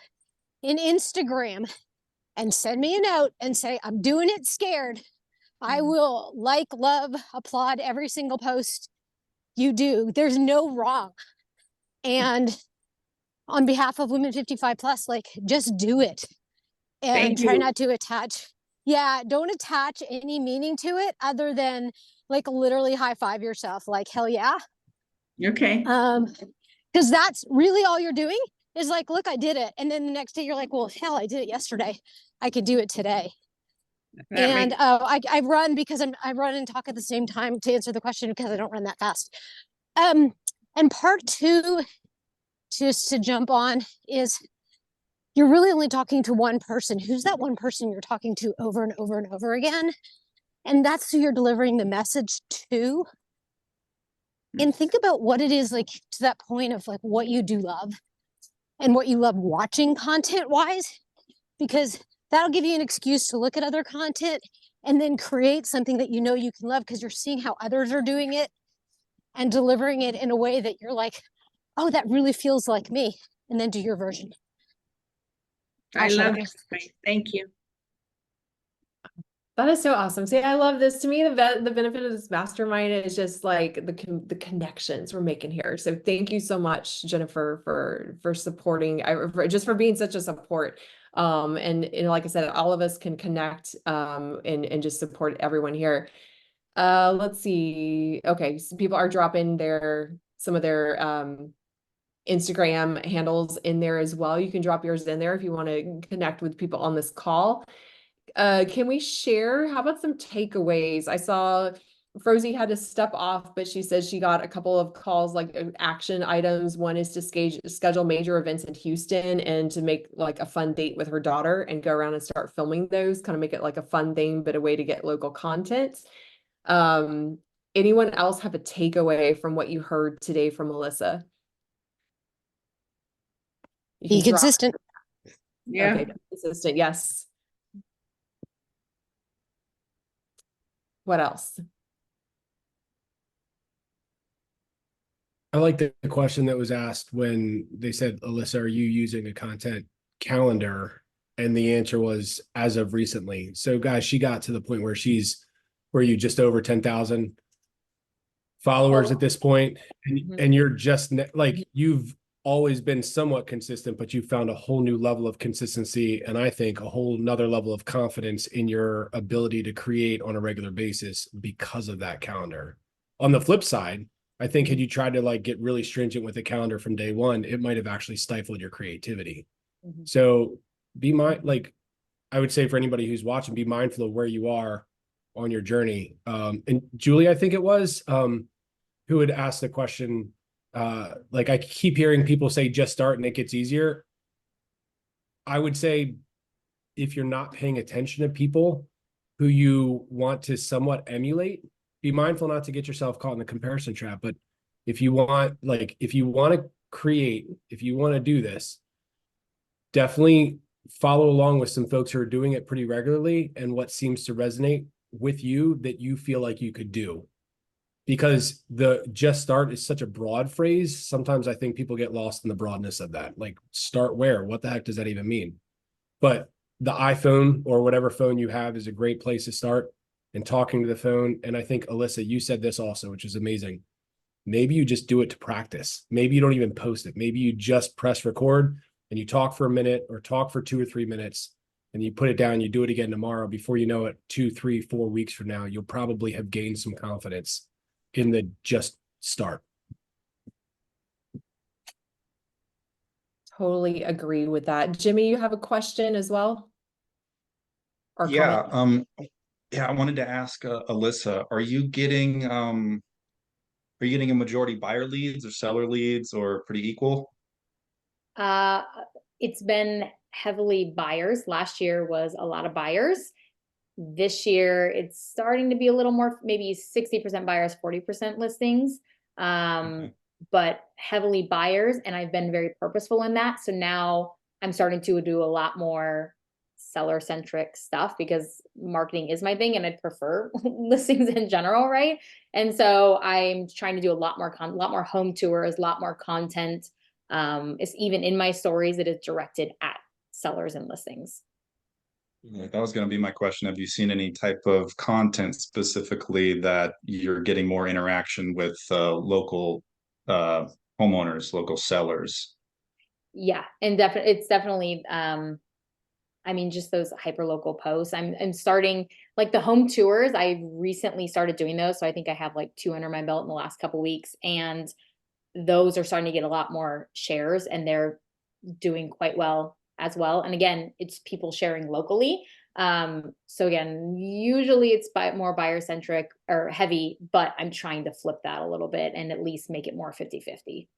in Instagram and send me a note and say, I'm doing it scared, I will like, love, applaud every single post you do. There's no wrong. And on behalf of women 55 plus, like, just do it and try not to attach. Yeah, don't attach any meaning to it other than like literally high five yourself, like, hell yeah. Okay. Because that's really all you're doing is like, look, I did it. And then the next day you're like, well, hell, I did it yesterday. I could do it today. And I run because I run and talk at the same time to answer the question because I don't run that fast. And part two, just to jump on, is you're really only talking to one person. Who's that one person you're talking to over and over and over again? And that's who you're delivering the message to. And think about what it is, like, to that point of like what you do love and what you love watching content wise, because that'll give you an excuse to look at other content and then create something that you can love because you're seeing how others are doing it and delivering it in a way that you're like, oh, that really feels like me, and then do your version. I love it. Thank you. That is so awesome. See, I love this. To me, the benefit of this mastermind is just like the connections we're making here. So thank you so much, Jennifer, for supporting, just for being such a support. And like I said, all of us can connect and just support everyone here. Let's see. Okay, so people are dropping some of their Instagram handles in there as well. You can drop yours in there if you want to connect with people on this call. Can we share? How about some takeaways? I saw Frozie had to step off, but she says she got a couple of calls, like action items. One is to schedule major events in Houston and to make like a fun date with her daughter and go around and start filming those, kind of make it like a fun thing, but a way to get local content. Anyone else have a takeaway from what you heard today from Alyssa? Be consistent. Yeah. Okay, consistent. Yes. What else? I like the question that was asked when they said, Alyssa, are you using a content calendar? And the answer was as of recently. So guys, she got to the point where where you just over 10,000 followers at this point, and you're just like, you've always been somewhat consistent, but you found a whole new level of consistency. And I think a whole nother level of confidence in your ability to create on a regular basis because of that calendar. On the flip side, I think had you tried to like get really stringent with the calendar from day one, it might have actually stifled your creativity. So like I would say for anybody who's watching, be mindful of where you are on your journey. And Julie, I think it was, who had asked the question, like I keep hearing people say just start and it gets easier. I would say if you're not paying attention to people who you want to somewhat emulate, be mindful not to get yourself caught in the comparison trap. But if you want to create, if you want to do this, definitely follow along with some folks who are doing it pretty regularly and what seems to resonate with you that you feel like you could do. Because the just start is such a broad phrase. Sometimes I think people get lost in the broadness of that. Like, start where? What the heck does that even mean? But the iPhone or whatever phone you have is a great place to start, and talking to the phone. And I think, Alyssa, you said this also, which is amazing. Maybe you just do it to practice. Maybe you don't even post it. Maybe you just press record and you talk for a minute or talk for 2 or 3 minutes and you put it down, you do it again tomorrow. Before you know it, 2, 3, 4 weeks from now, you'll probably have gained some confidence in the just start. Totally agree with that. Jimmy, you have a question as well? Or Yeah, comment? yeah, I wanted to ask Alyssa, are you getting a majority buyer leads or seller leads or pretty equal? It's been heavily buyers. Last year was a lot of buyers. This year, it's starting to be a little more, maybe 60% buyers, 40% listings, but heavily buyers. And I've been very purposeful in that. So now I'm starting to do a lot more seller-centric stuff because marketing is my thing and I'd prefer listings in general, right? And so I'm trying to do a lot more home tours, a lot more content. It's even in my stories that is directed at sellers and listings. That was going to be my question. Have you seen any type of content specifically that you're getting more interaction with local homeowners, local sellers? Yeah, and it's definitely I mean, just those hyperlocal posts. I'm starting like the home tours. I recently started doing those, so I think I have like 2 under my belt in the last couple weeks, and those are starting to get a lot more shares, and they're doing quite well as well. And again, it's people sharing locally. So again, usually it's more buyer centric or heavy, but I'm trying to flip that a little bit and at least make it more 50-50.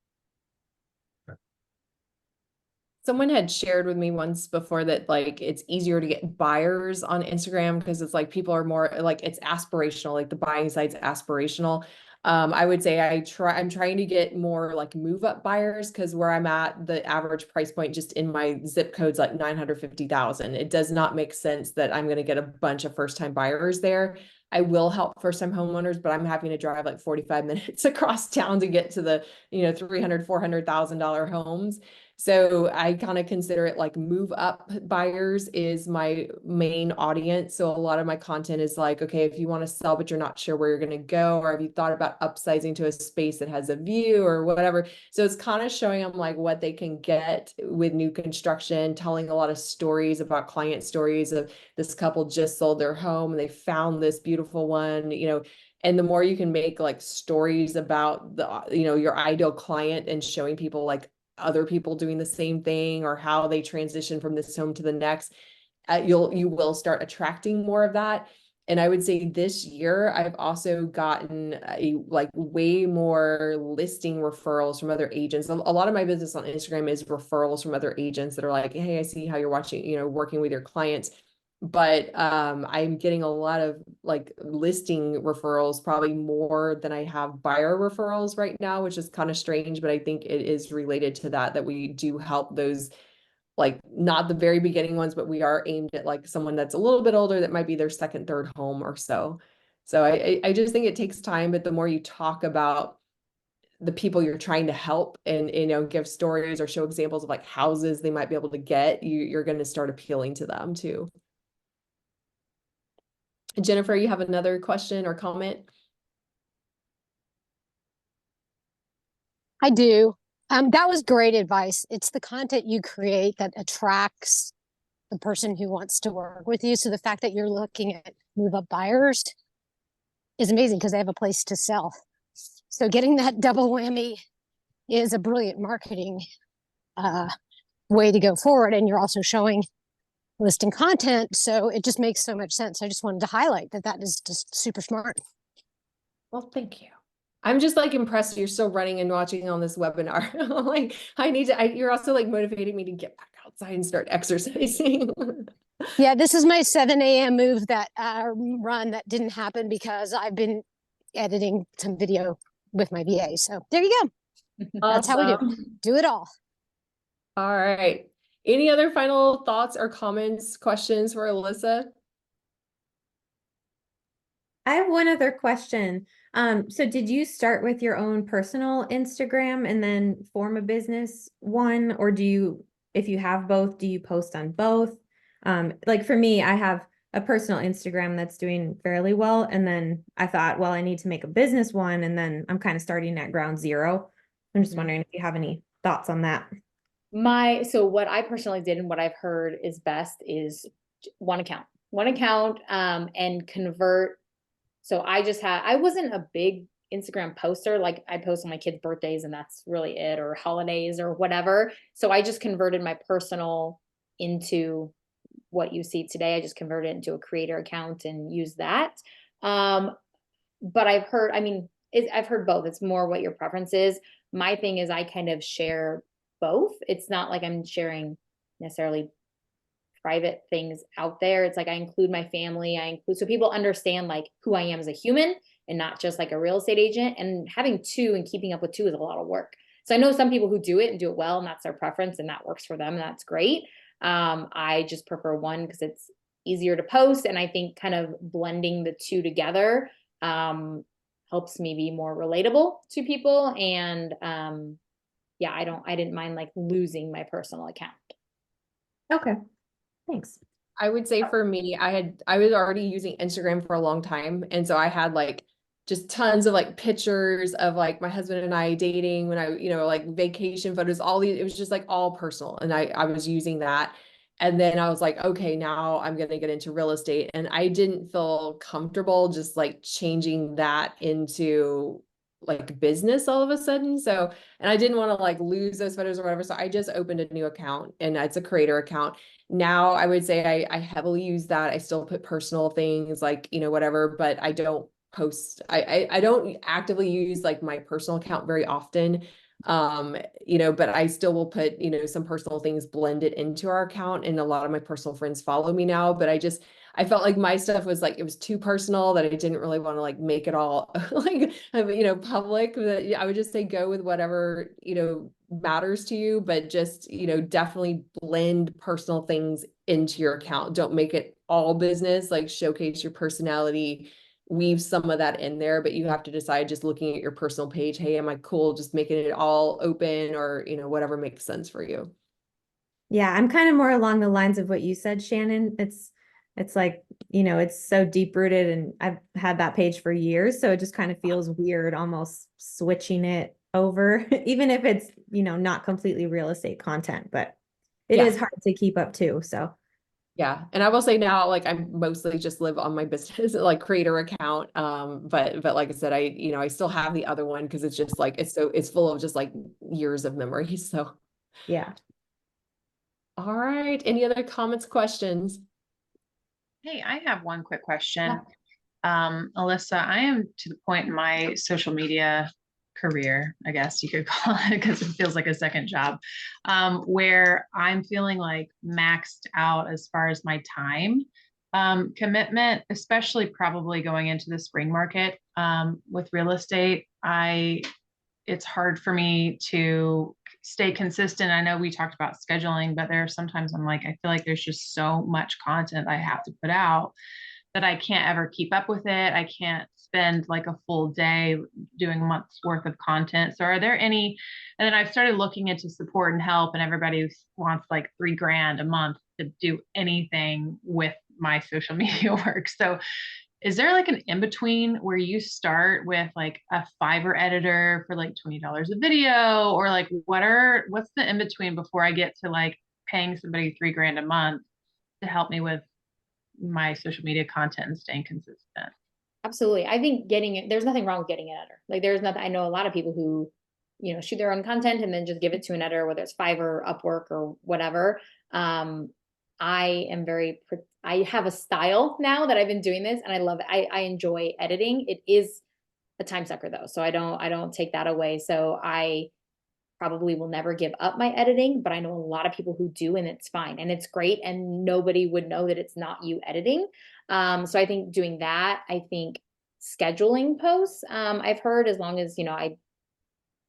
Someone had shared with me once before that like it's easier to get buyers on Instagram because it's like people are more like it's aspirational, like the buying site's aspirational. I would say I'm trying to get more like move up buyers because where I'm at, the average price point just in my zip code's like 950,000. It does not make sense that I'm going to get a bunch of first time buyers there. I will help first time homeowners, but I'm having to drive like 45 minutes across town to get to the, $300,000, $400,000 homes. So I kind of consider it like move up buyers is my main audience. So a lot of my content is like, okay, if you want to sell, but you're not sure where you're going to go, or have you thought about upsizing to a space that has a view or whatever. So it's kind of showing them like what they can get with new construction, telling a lot of stories about client stories of this couple just sold their home and they found this beautiful one, and the more you can make like stories about your ideal client and showing people like other people doing the same thing or how they transition from this home to the next, you will start attracting more of that. And I would say this year, I've also gotten like way more listing referrals from other agents. A lot of my business on Instagram is referrals from other agents that are like, hey, I see how you're working with your clients. But I'm getting a lot of like listing referrals, probably more than I have buyer referrals right now, which is kind of strange, but I think it is related to that we do help those, like not the very beginning ones, but we are aimed at like someone that's a little bit older that might be their second, third home or so. So I just think it takes time, but the more you talk about the people you're trying to help and, give stories or show examples of like houses they might be able to get, you're going to start appealing to them too. Jennifer, you have another question or comment? I do. That was great advice. It's the content you create that attracts the person who wants to work with you. So the fact that you're looking at move up buyers is amazing because they have a place to sell. So getting that double whammy is a brilliant marketing way to go forward. And you're also showing listing content. So it just makes so much sense. I just wanted to highlight that is just super smart. Well, thank you. I'm just like impressed you're still running and watching on this webinar. Like you're also like motivating me to get back outside and start exercising. Yeah, this is my 7 a.m. move that run that didn't happen because I've been editing some video with my VA. So there you go. That's how we do it all. All right. Any other final thoughts or comments, questions for Alyssa? I have one other question. So did you start with your own personal Instagram and then form a business one, or if you have both, do you post on both? Like for me, I have a personal Instagram that's doing fairly well. And then I thought, well, I need to make a business one. And then I'm kind of starting at ground zero. I'm just wondering if you have any thoughts on that. So what I personally did and what I've heard is best is one account, and convert. So I wasn't a big Instagram poster. Like I post on my kids' birthdays and that's really it, or holidays or whatever. So I just converted my personal into what you see today. I just converted it into a creator account and use that. But I've heard both. It's more what your preference is. My thing is I kind of share both. It's not like I'm sharing necessarily private things out there. It's like I include my family, so people understand like who I am as a human and not just like a real estate agent. And having two and keeping up with two is a lot of work. So I know some people who do it and do it well, and that's their preference and that works for them, and that's great. I just prefer one because it's easier to post, and I think kind of blending the two together helps me be more relatable to people. And I didn't mind like losing my personal account. Okay. Thanks. I would say for me, I was already using Instagram for a long time. And so I had like just tons of like pictures of like my husband and I dating when I, like vacation photos, it was just like all personal. And I was using that. And then I was like, okay, now I'm going to get into real estate. And I didn't feel comfortable just like changing that into like business all of a sudden. So, and I didn't want to like lose those photos or whatever. So I just opened a new account, and it's a creator account. Now I would say I heavily use that. I still put personal things like, whatever, but I don't post. I don't actively use like my personal account very often. But I still will put, some personal things blended into our account, and a lot of my personal friends follow me now, but I felt like my stuff was like, it was too personal that I didn't really want to like make it all like, public. That I would just say go with whatever, matters to you, but just, definitely blend personal things into your account. Don't make it all business, like showcase your personality, weave some of that in there, but you have to decide just looking at your personal page, hey, am I cool just making it all open, or, whatever makes sense for you. Yeah, I'm kind of more along the lines of what you said, Shannon. It's like, it's so deep rooted, and I've had that page for years. So it just kind of feels weird almost switching it over, even if it's, not completely real estate content, but it is hard to keep up too. So yeah. And I will say now, like I mostly just live on my business, like creator account. But like I said, I still have the other one because it's just like, it's full of just like years of memories. So yeah. All right. Any other comments, questions? Hey, I have one quick question. Alyssa, I am to the point in my social media career, I guess you could call it, because it feels like a second job, where I'm feeling like maxed out as far as my time commitment, especially probably going into the spring market with real estate. It's hard for me to stay consistent. I know we talked about scheduling, but there are sometimes I'm like, I feel like there's just so much content I have to put out that I can't ever keep up with it. I can't spend like a full day doing a month's worth of content. So are there any, and then I've started looking into support and help, and everybody wants like $3,000 a month to do anything with my social media work. So is there like an in-between where you start with like a Fiverr editor for like $20 a video, or like what's the in-between before I get to like paying somebody $3,000 a month to help me with my social media content and staying consistent? Absolutely. I think there's nothing wrong with getting an editor. Like there's nothing, I know a lot of people who, shoot their own content and then just give it to an editor, whether it's Fiverr, Upwork, or whatever. I have a style now that I've been doing this, and I love it. I enjoy editing. It is a time sucker though. So I don't take that away. So I probably will never give up my editing, but I know a lot of people who do, and it's fine and it's great, and nobody would know that it's not you editing. So I think doing that, I think scheduling posts, I've heard, as long as,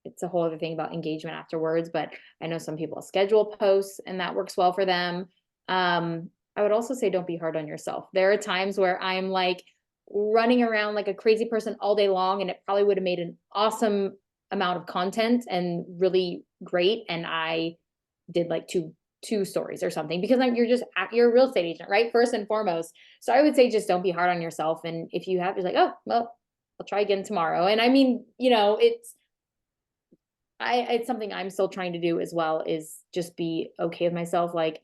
it's a whole other thing about engagement afterwards, but I know some people schedule posts and that works well for them. I would also say, don't be hard on yourself. There are times where I'm like running around like a crazy person all day long, and it probably would have made an awesome amount of content and really great. And I did like two stories or something, because you're a real estate agent, right? First and foremost. So I would say, just don't be hard on yourself. And if you have, it's like, oh, well, I'll try again tomorrow. And I mean, it's something I'm still trying to do as well, is just be okay with myself. Like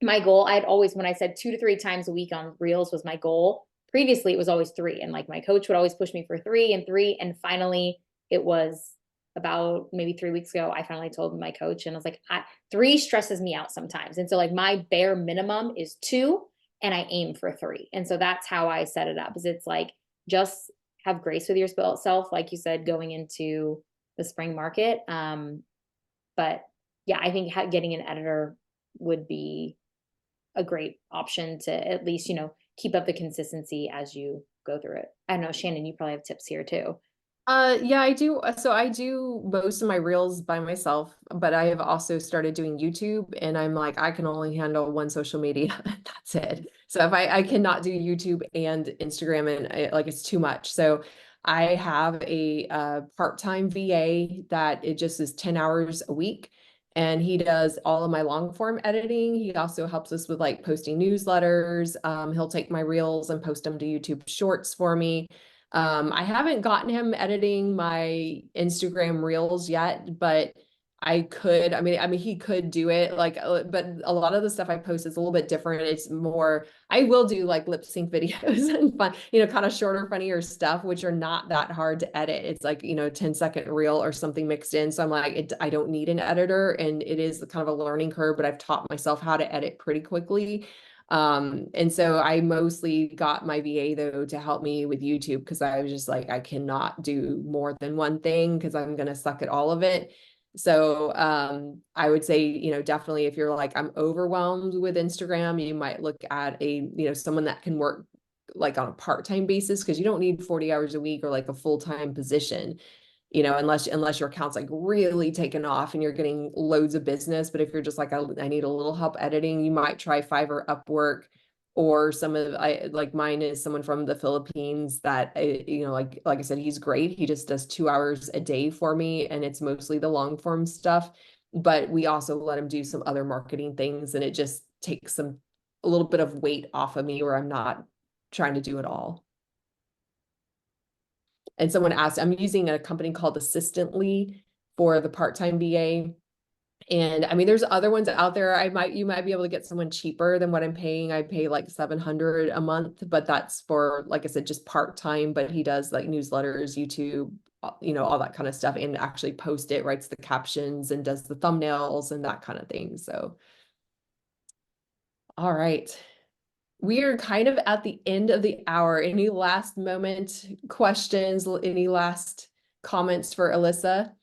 my goal, when I said 2 to 3 times a week on Reels was my goal. Previously, it was always 3. And like my coach would always push me for 3 and 3. And finally, it was about maybe 3 weeks ago, I finally told my coach, and I was like, 3 stresses me out sometimes. And so like my bare minimum is 2, and I aim for 3. And so that's how I set it up, is it's like, just have grace with yourself, like you said, going into the spring market. But yeah, I think getting an editor would be a great option to at least, keep up the consistency as you go through it. I don't know, Shannon, you probably have tips here too. Yeah, I do. So I do most of my reels by myself, but I have also started doing YouTube, and I'm like, I can only handle one social media. That's it. So if I cannot do YouTube and Instagram, and like, it's too much. So I have a part-time VA that it just is 10 hours a week. And he does all of my long form editing. He also helps us with like posting newsletters. He'll take my reels and post them to YouTube Shorts for me. I haven't gotten him editing my Instagram reels yet, but I could. I mean, he could do it, like, but a lot of the stuff I post is a little bit different. It's more, I will do like lip sync videos and fun, kind of shorter, funnier stuff, which are not that hard to edit. It's like, 10-second reel or something mixed in. So I'm like, I don't need an editor, and it is kind of a learning curve, but I've taught myself how to edit pretty quickly. And so I mostly got my VA though to help me with YouTube, because I was just like, I cannot do more than one thing because I'm going to suck at all of it. So I would say, definitely if you're like, I'm overwhelmed with Instagram, you might look at someone that can work like on a part-time basis, because you don't need 40 hours a week or like a full-time position. Unless your account's like really taken off and you're getting loads of business. But if you're just like, I need a little help editing, you might try Fiverr, Upwork, or like mine is someone from the Philippines that, like I said, he's great. He just does 2 hours a day for me, and it's mostly the long form stuff. But we also let him do some other marketing things, and it just takes a little bit of weight off of me, where I'm not trying to do it all. And someone asked, I'm using a company called Assistantly for the part-time VA. And I mean, there's other ones out there. You might be able to get someone cheaper than what I'm paying. I pay like $700 a month, but that's for, like I said, just part-time. But he does like newsletters, YouTube, all that kind of stuff, and actually post it, writes the captions, and does the thumbnails and that kind of thing. So, all right. We are kind of at the end of the hour. Any last moment questions? Any last comments for Alyssa?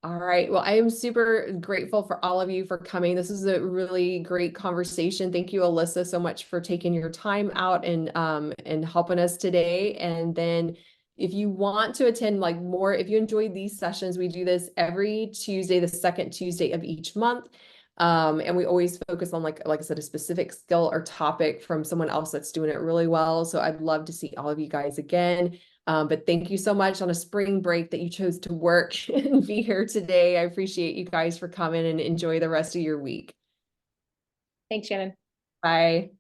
All right. Well, I am super grateful for all of you for coming. This is a really great conversation. Thank you, Alyssa, so much for taking your time out and helping us today. And then if you want to attend like more, if you enjoyed these sessions, we do this every Tuesday, the second Tuesday of each month. And we always focus on, like I said, a specific skill or topic from someone else that's doing it really well. So I'd love to see all of you guys again. But thank you so much on a spring break that you chose to work and be here today. I appreciate you guys for coming, and enjoy the rest of your week. Thanks, Shannon. Bye.